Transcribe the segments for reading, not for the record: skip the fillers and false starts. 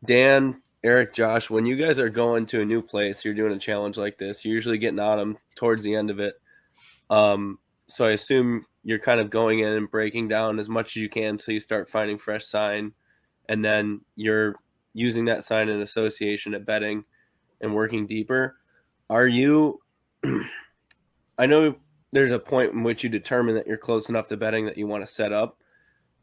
Dan, Eric, Josh, when you guys are going to a new place, you're doing a challenge like this, you're usually getting on them towards the end of it. Um, so I assume you're kind of going in and breaking down as much as you can until you start finding fresh sign, and then you're using that sign in association at betting and working deeper. Are you? I know there's a point in which you determine that you're close enough to betting that you want to set up.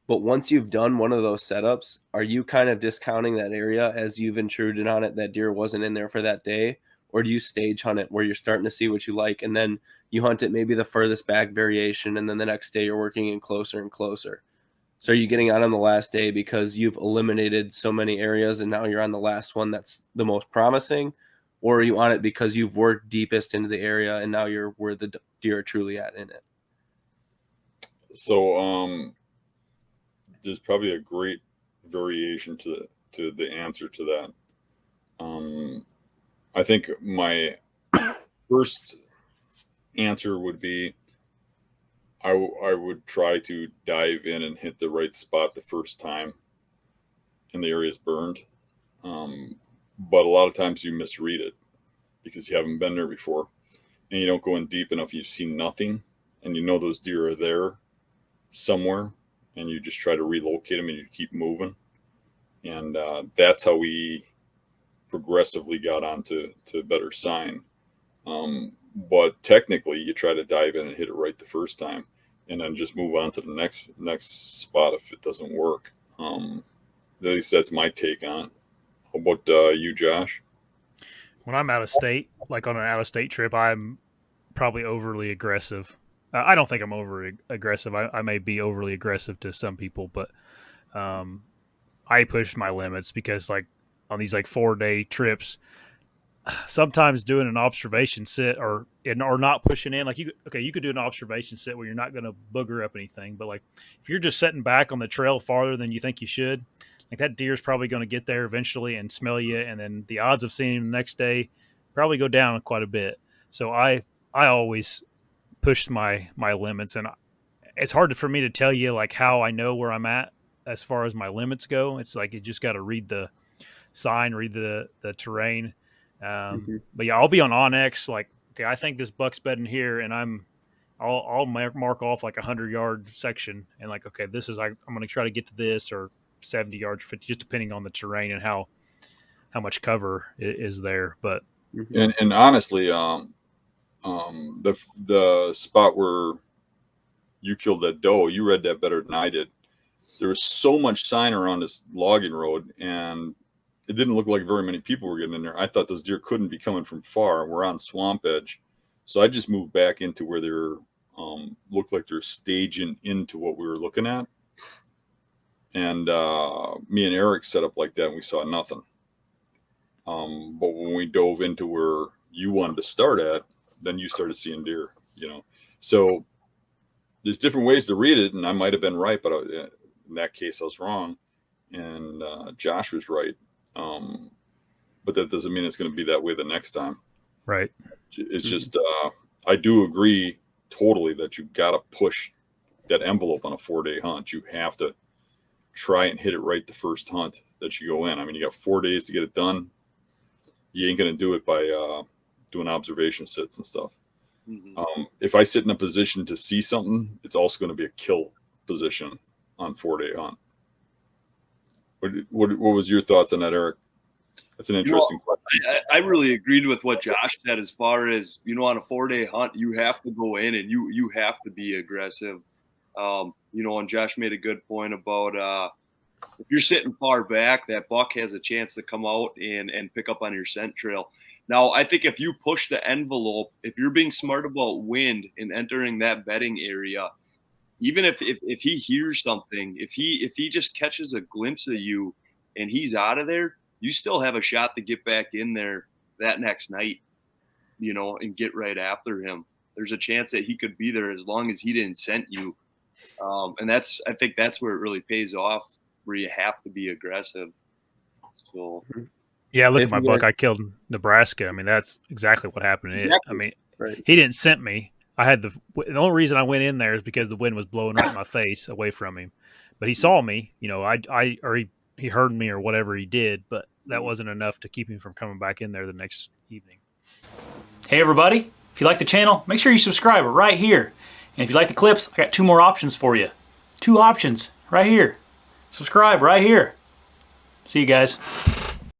But once you've done one of those setups, are you kind of discounting that area as you've intruded on it that deer wasn't in there for that day? Or do you stage hunt it where you're starting to see what you like and then you hunt it maybe the furthest back variation and then the next day you're working in closer and closer? So are you getting on the last day because you've eliminated so many areas and now you're on the last one that's the most promising? Or are you on it because you've worked deepest into the area and now you're where the deer are truly at in it? So there's probably a great variation to the answer to that. I think my first answer would be I would try to dive in and hit the right spot the first time and the area is burned. But a lot of times you misread it because you haven't been there before and you don't go in deep enough. You see nothing and you know those deer are there somewhere and you just try to relocate them and you keep moving. And that's how we progressively got onto better sign. But technically, you try to dive in and hit it right the first time, and then just move on to the next spot if it doesn't work. At least that's my take on it. How about you, Josh? When I'm out of state, like on an out of state trip, I'm probably overly aggressive. I don't think I'm over aggressive. I may be overly aggressive to some people, but I push my limits because, like, on these like 4-day trips, sometimes doing an observation sit or not pushing in, like you could do an observation sit where you're not going to booger up anything, but like if you're just sitting back on the trail farther than you think you should, like that deer's probably going to get there eventually and smell you, and then the odds of seeing him the next day probably go down quite a bit. So I always push my limits, and it's hard for me to tell you like how I know where I'm at as far as my limits go. It's like you just got to read the sign, read the terrain. But yeah, I'll be on onX. Like, okay, I think this buck's bedding here, and I'll mark off like 100-yard section, and like, okay, this is I'm going to try to get to this, or 70 yards, just depending on the terrain and how much cover is there. But and honestly, the spot where you killed that doe, you read that better than I did. There was so much sign around this logging road, and it didn't look like very many people were getting in there. I thought those deer couldn't be coming from far. We're on swamp edge. So I just moved back into where they were, looked like they're staging into what we were looking at. And me and Eric set up like that, and we saw nothing. But when we dove into where you wanted to start at, then you started seeing deer, So there's different ways to read it, and I might have been right, but in that case, I was wrong. And Josh was right. But that doesn't mean it's going to be that way the next time. Right. It's just, I do agree totally that you got to push that envelope on a 4-day hunt. You have to try and hit it right the first hunt that you go in. I mean, you got 4 days to get it done. You ain't going to do it by doing observation sits and stuff. If I sit in a position to see something, it's also going to be a kill position on 4-day hunt. What was your thoughts on that, Eric? That's an interesting question. I really agreed with what Josh said as far as, on a 4-day hunt, you have to go in and you have to be aggressive. And Josh made a good point about if you're sitting far back, that buck has a chance to come out and pick up on your scent trail. Now, I think if you push the envelope, if you're being smart about wind and entering that bedding area, even if he hears something, if he just catches a glimpse of you and he's out of there, you still have a shot to get back in there that next night, and get right after him. There's a chance that he could be there as long as he didn't scent you. And I think that's where it really pays off, where you have to be aggressive. So, yeah, look at my buck I killed in Nebraska. I mean, that's exactly what happened to it. I mean, He didn't scent me. I had the only reason I went in there is because the wind was blowing right in my face away from him. But he saw me, he heard me or whatever he did. But that wasn't enough to keep him from coming back in there the next evening. Hey everybody, if you like the channel, make sure you subscribe right here. And if you like the clips, I got 2 more options for you. 2 options right here. Subscribe right here. See you guys.